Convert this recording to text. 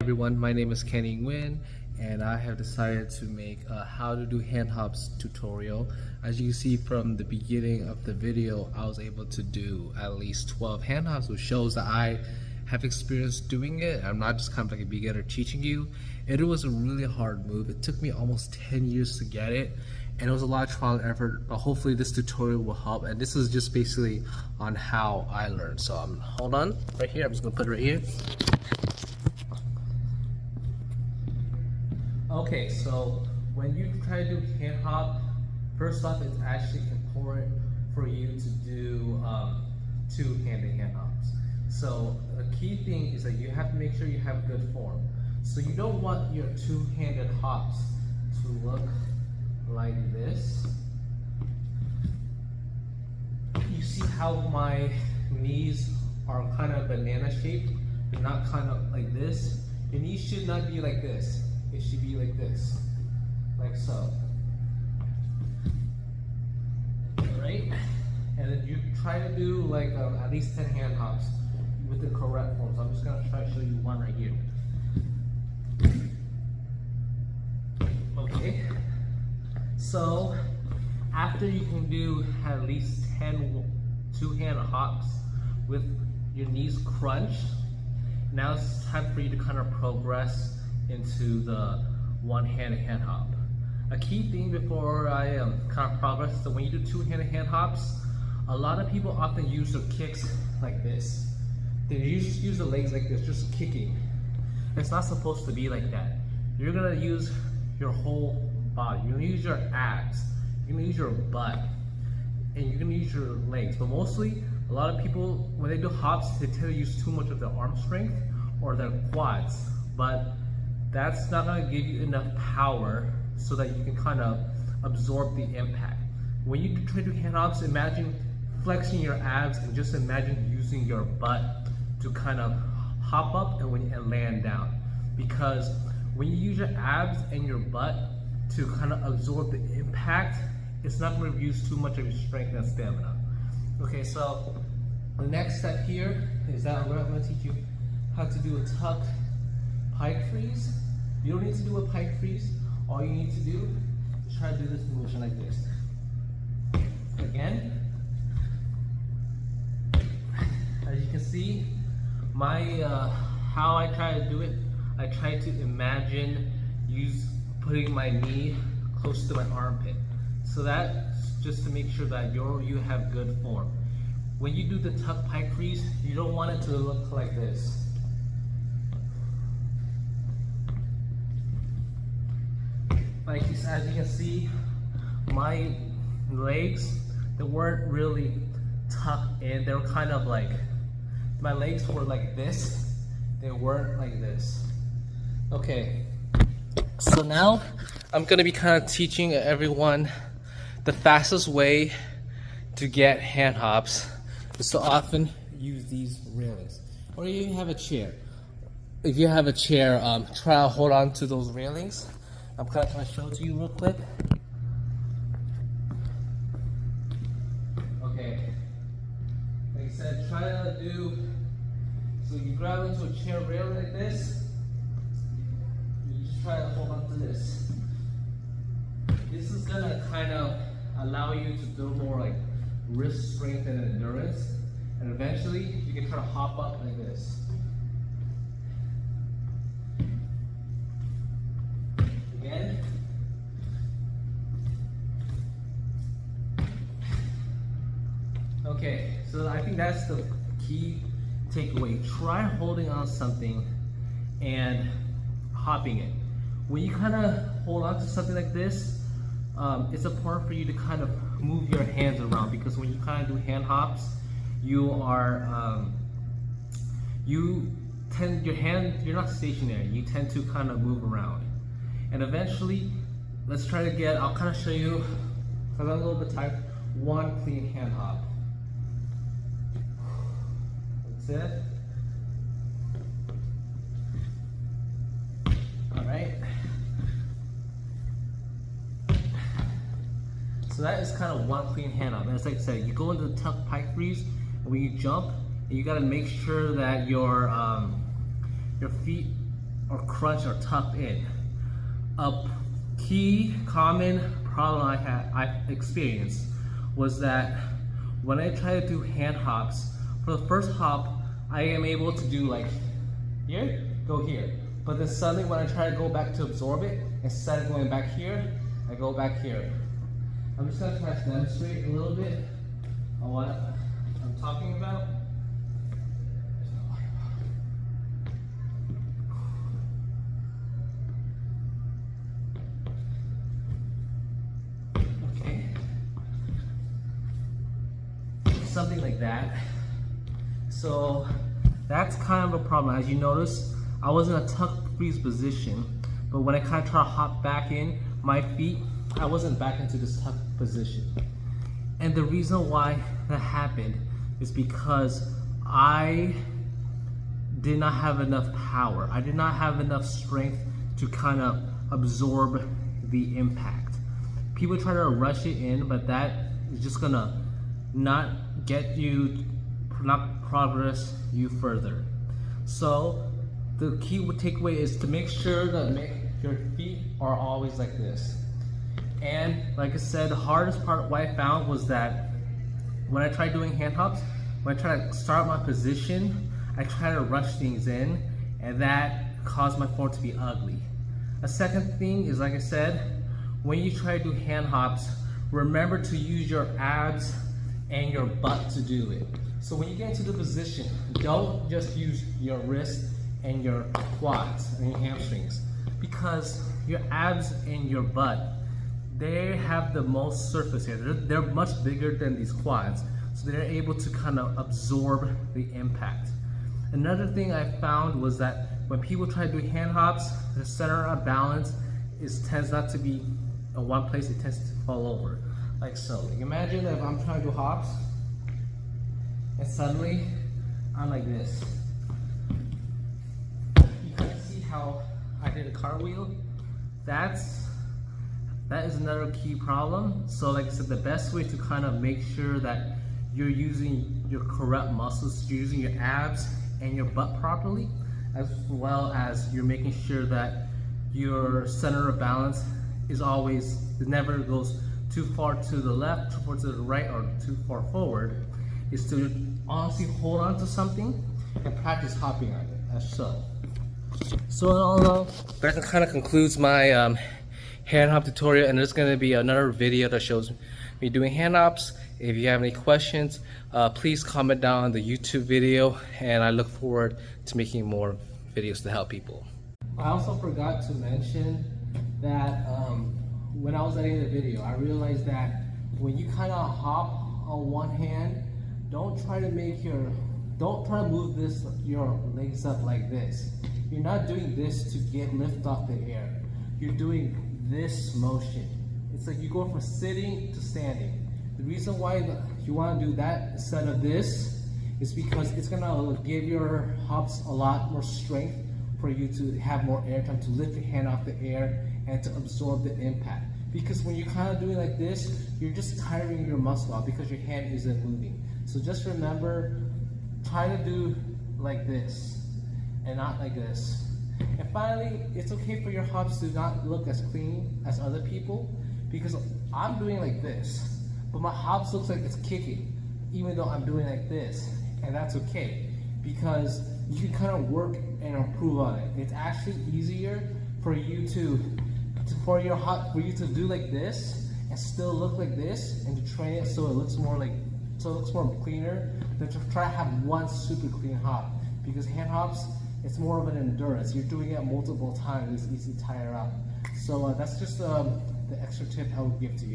Everyone, my name is Kenny Nguyen and I have decided to make a how to do hand hops tutorial. As you can see from the beginning of the video, I was able to do at least 12 hand hops, which shows that I have experience doing it. I'm not just kind of like a beginner teaching you. It was a really hard move. It took me almost 10 years to get it, and it was a lot of trial and effort, but hopefully this tutorial will help. And this is just basically on how I learned. So hold on, right here, I'm just gonna put it right here. Okay, so when you try to do hand hop, first off, it's actually important for you to do two-handed hand hops. So the key thing is that you have to make sure you have good form. So you don't want your two-handed hops to look like this. You see how my knees are kind of banana shaped? They're not kind of like this. Your knees should not be like this. It should be like this, like so. Alright? And then you try to do like at least 10 hand hops with the correct form. So I'm just going to try to show you one right here. Okay. So after you can do at least 10 two-hand hops with your knees crunched, now it's time for you to kind of progress into the one-handed hand hop. A key thing before I kind of progress is that when you do two-handed hand hops, a lot of people often use their kicks like this. They use the legs like this, just kicking. It's not supposed to be like that. You're gonna use your whole body. You're gonna use your abs. You're gonna use your butt, and you're gonna use your legs. But mostly, a lot of people, when they do hops, they tend to use too much of their arm strength or their quads. But that's not going to give you enough power so that you can kind of absorb the impact. When you try to do hand hops, imagine flexing your abs and just imagine using your butt to kind of hop up and land down. Because when you use your abs and your butt to kind of absorb the impact, it's not going to use too much of your strength and stamina. Okay, so the next step here is that I'm going to teach you how to do a tucked pike freeze. You don't need to do a pike freeze. All you need to do is try to do this motion like this. Again. As you can see, my how I try to do it, I try to imagine putting my knee close to my armpit. So that's just to make sure that you have good form. When you do the tuck pike freeze, you don't want it to look like this. Like as you can see, my legs, they weren't really tucked in. They were kind of like, my legs were like this. They weren't like this. Okay, so now I'm gonna be kind of teaching everyone the fastest way to get hand hops is to often use these railings. Or you have a chair. If you have a chair, try to hold on to those railings. I'm kind of trying to show it to you real quick. Okay. Like I said, try to do, so you grab into a chair railing like this. You just try to hold on to this. This is gonna kind of allow you to build more like wrist strength and endurance. And eventually, you can try to hop up like this. Again. Okay, so I think that's the key takeaway. Try holding on something and hopping it. When you kind of hold on to something like this, it's important for you to kind of move your hands around, because when you kind of do hand hops, you are you're not stationary. You tend to kind of move around. And eventually, let's try to get, I'll kind of show you, because I'm a little bit tired, one clean hand hop. That's it. All right. So that is kind of one clean hand hop. And as I said, you go into the tuck pike freeze, and when you jump, you got to make sure that your feet or crunch or tucked in. A key common problem I experienced was that when I try to do hand hops, for the first hop, I am able to do like here, go here. But then suddenly when I try to go back to absorb it, instead of going back here, I go back here. I'm just gonna try to demonstrate a little bit on what I'm talking about. Okay. Something like that. So that's kind of a problem. As you notice, I was in a tuck freeze position, but when I kind of try to hop back in, my feet, I wasn't back into this tuck position. And the reason why that happened is because I did not have enough power. I did not have enough strength to kind of absorb the impact. People try to rush it in, but that is just gonna not get you, not progress you further. So the key takeaway is to make sure that your feet are always like this. And like I said, the hardest part what I found was that when I tried doing hand hops, when I try to start my position, I try to rush things in, and that caused my form to be ugly. A second thing is, like I said, when you try to do hand hops, remember to use your abs and your butt to do it. So when you get into the position, don't just use your wrist and your quads and your hamstrings, because your abs and your butt, they have the most surface area. They're much bigger than these quads, so they're able to kind of absorb the impact. Another thing I found was that when people try to do hand hops, the center of balance tends not to be in one place, it tends to fall over, like so. Like imagine if I'm trying to do hops, and suddenly I'm like this. You can see how I did a cartwheel. That is another key problem. So like I said, the best way to kind of make sure that you're using your correct muscles, you're using your abs and your butt properly, as well as you're making sure that your center of balance is always, it never goes too far to the left, too far to the right, or too far forward, is to honestly hold on to something and practice hopping on it, as so. So in all, that kind of concludes my hand hop tutorial, and there's going to be another video that shows me doing hand hops. If you have any questions, please comment down on the YouTube video, and I look forward to making more videos to help people. I also forgot to mention that when I was editing the video, I realized that when you kind of hop on one hand, don't try to move your legs up like this. You're not doing this to lift off the air. You're doing this motion. It's like you go from sitting to standing. The reason why you want to do that instead of this is because it's gonna give your hops a lot more strength for you to have more air time to lift your hand off the air and to absorb the impact. Because when you're kind of doing like this, you're just tiring your muscle out because your hand isn't moving. So just remember, try to do like this and not like this. And finally, it's okay for your hops to not look as clean as other people, because I'm doing like this, but my hops looks like it's kicking, even though I'm doing like this, and that's okay, because you can kind of work and improve on it. It's actually easier for you to do like this and still look like this, and to train it so it looks more cleaner, than to try to have one super clean hop. Because hand hops, it's more of an endurance. You're doing it multiple times, it's easy to tire out. So that's just the extra tip I would give to you.